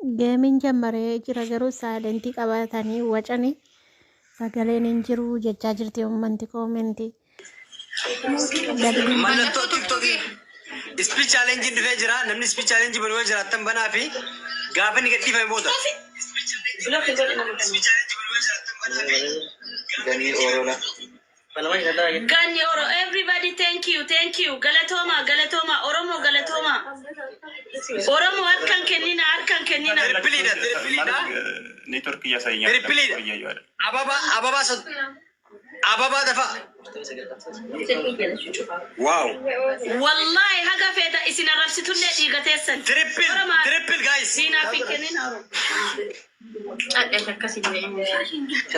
Gaming jammaree jira garuu saalentii qabatanii wacanii sagaleen hin jiru jechaa jirti uummanti koomentii. Mallattoo tiktokii speech challenge dhufee jira. Namni speech challenge banuu jiraatan banaa fi gaafa inni gadhiifame booda. Gani Oro, everybody thank you. Galatoma, Oromo Galatoma. Oromo harkan kennina. Tripilida. Network ya saya. Tripilida. Ababa dafa. Wow. Wallahi haga feda isina rabsitulle digatesan. Triple guys. Sina fi kennina Oro.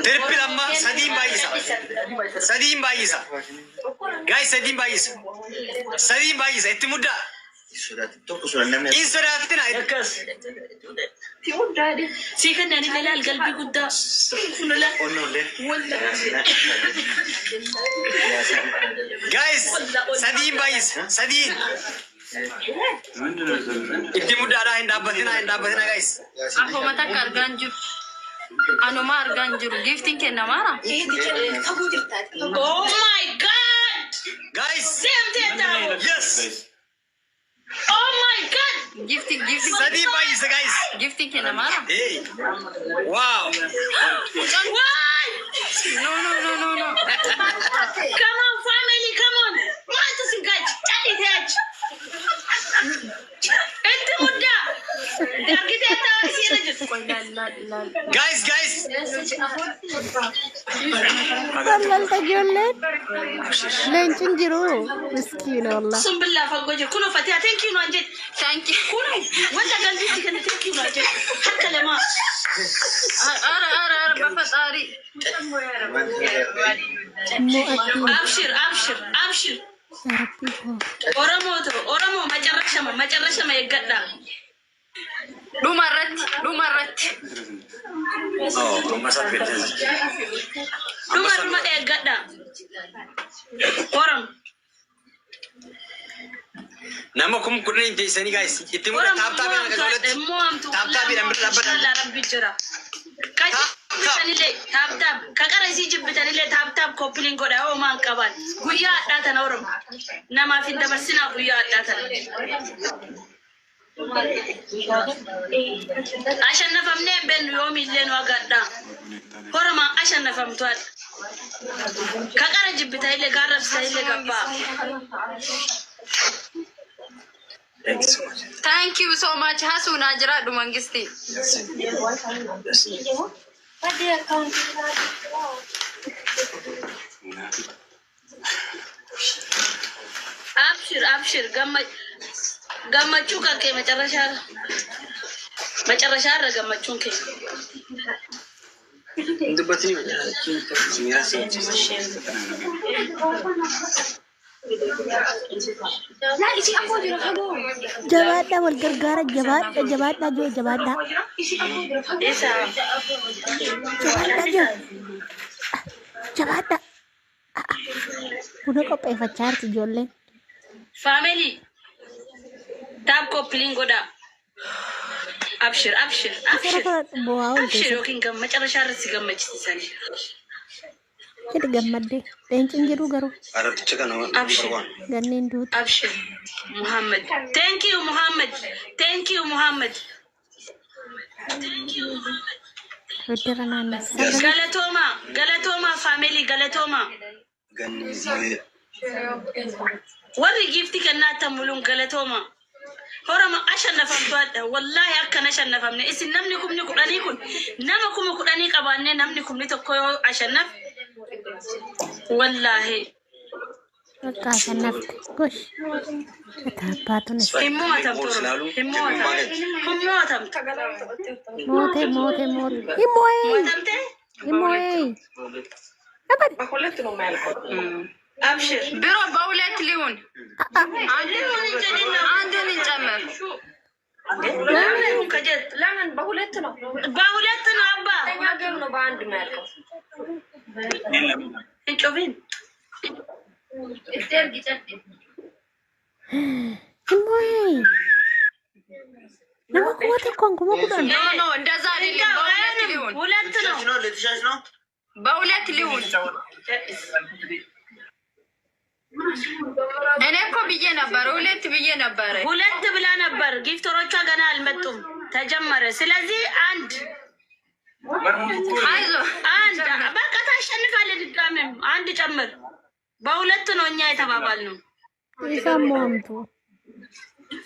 Triple amma Sadim Bayisa. Guys, Sadim Bayisa. Itti mudda. Insuratina. Si kannani lelal galbi gudda. Guys, Sadim Bayisa. Itti mudda ada hin dhaabbatina guys. Afoma takka argaan jiru. Anuma argaan jiru. Gifting kennamaara. Oh my god. Guys. Same thing. Yes. Oh my god. Gifting. Sadim Bayisa guys. Gifting kennamaara. Hey. Wow. Why? No. Come on, family, come on. Want to see guys? Tell it edge. Ente muda. Dargite ta sira jut. Guys. Wallal tajollen lenchin jiru miskiin wallah. Sumbilla fagoje kuno fatia thank you no anjet. Thank you. Kuno wanda galbi tikane thank you no anjet. Hatta lama. Ara bafatari. Abshir. Oromo macarrashama eeggadha. Dhumarratti. Dhuma eeggadha. Oromo. Nama kum kudin teessanii guys. Itti mudda taaptaabii akka jaalatti. Taaptaabii dhaan bira dhaabbata. Taaptaab kakara isii jibbitanillee taaptaab koppiliin godha oo maan qaban guyyaa addaa tana Oromo namaaf hin dabarsinaa guyyaa addaa tana ashannafamnee bennu yoomillee nu agadhaa Oromo ashannafamtuadha kakara jibbitanillee gaarrabsitanillee gabbaa. Thank you so much. Hasuna jiraadhu mangisti. Abshir gammachuu kan kee macarrashaarra gammachuun kee. Jabaadha wal gargaara jabaadha joo jabaadha. Jabaadha. Buna qopheeffachaa jirti ijoolleen. Family taap koppiliin godha. Abshir yookiin macarrashaarra si gammachisiisanii. Jadi gammadde leencin jiru garuu Abshir ganneen duutu. Abshir Muhammad. Thank you Muhammad. Weddera naannessa. Galatoma family galatoma. Warri gifti kennaa mulun galatoma. Oromo ashannafamtuadha wallahi akkana ashannafamne isin namni kumni kudhanii kun nama kuma kudhanii qabaanne namni kumni tokko yoo ashannaf wallahi Akka ashannafte gosh. Taappaatuun himmoo atamtu moote. Abshir Biro baulet liun. Andun injammer. Laman bahulet no abba. No band melko. Inchovin. Ister gitarti. Himoy. Nama kuwate ko tokkoon kuma kudhan. No, እንደዛ አይደለም። በሁለት ሊሆን በሁለት ሊሆን እኔ እኮ ብዬ ነበር፣ ሁለት ብዬ ነበር። ሁለት ብላ ነበር። ጊፍተሮቿ ገና አልመጡም፣ ተጀመረ። ስለዚህ አንድ በቃ ታሸንፋለህ። ድጋሜም አንድ ጨምር። በሁለት ነው እኛ የተባባልነው። ይሰማምቱ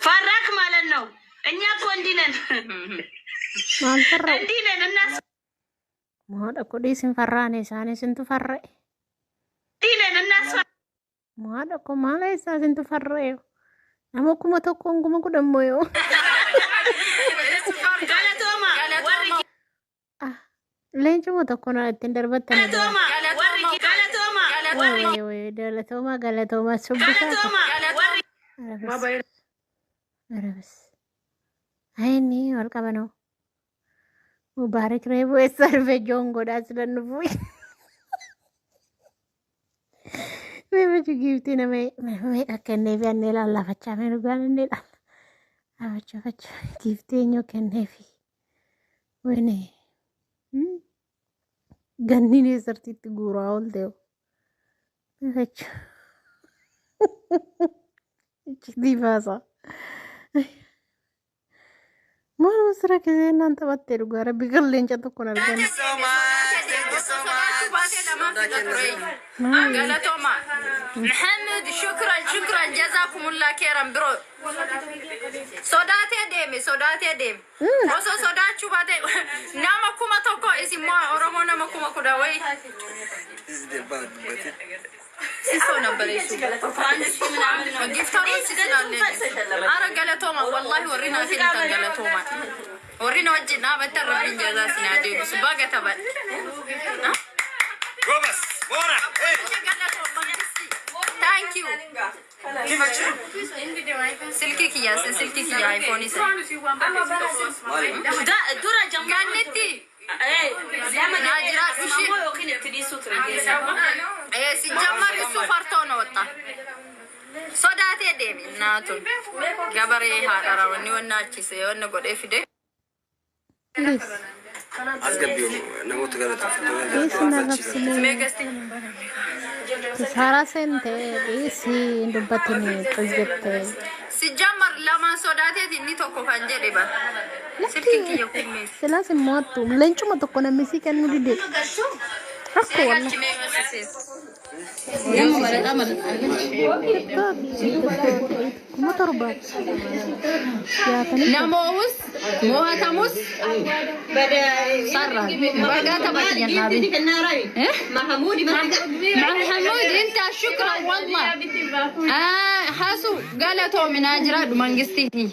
ፈራክ ማለት ነው። እኛ እኮ እንዲህ ነን፣ ማልፈራ እንዲህ ነን። እናስ ማዳ እኮ ዲስን ፈራኔ ሳኔ ስንቱ ፈራይ እንዲህ ነን እናስ ማዳ እኮ ማላይ ሳ ስንቱ ፈራይ አመኩማ tokkoon kuma kudhan moyo galatoma leencuma tokko na ittiin darbattani galatoma galatoma subbisa arabas ayni wal qabano mubarak reebu esar vejon goda silannu Mimi gifti na may kenne vi anne la facciamo uguale la faccio gifti nyo kenne vi wene ganni ne sarti gura ol deo faccio di basa ma non sarà che nanti battere guarda bigallen ciato con argani غلطوما محمد شكرا جزاكم الله خيرا برو صداتي ديم وصو صداتشو باتي ناما كوما توكو اسمو اورومو ناما كوما كداوي سيسو نبر يسو جفتارو سيسلالي ارى غلطوما والله ورينا فيني كان غلطوما ورينا وجهنا بتر من جزاسنا دي سباغه تبع Gomas, bora! Thank you. Silky kiya iPhone is. dura jamma Kannetti. zaman Najira ushi okine fidi sutra si jammar isu fartono wata. Sodaate deemi naatun. Gabare haadara wanni wannachise wanna godhe fide. አስገቢው ነሞት ገለታ Megasti. Sara sente isi ndubatini qizette Si jammar lama sodaate inni tokko kan jedhe ba. Silky kiya kumme. sila simmoattu lencuma tokko namisi kennu dide hakko walla kuma torba yaatani Namoos mo'atamus sarra bagata batiyanabi محمود انت شكرا والله حاسو قالتو من اجراد منقستيتي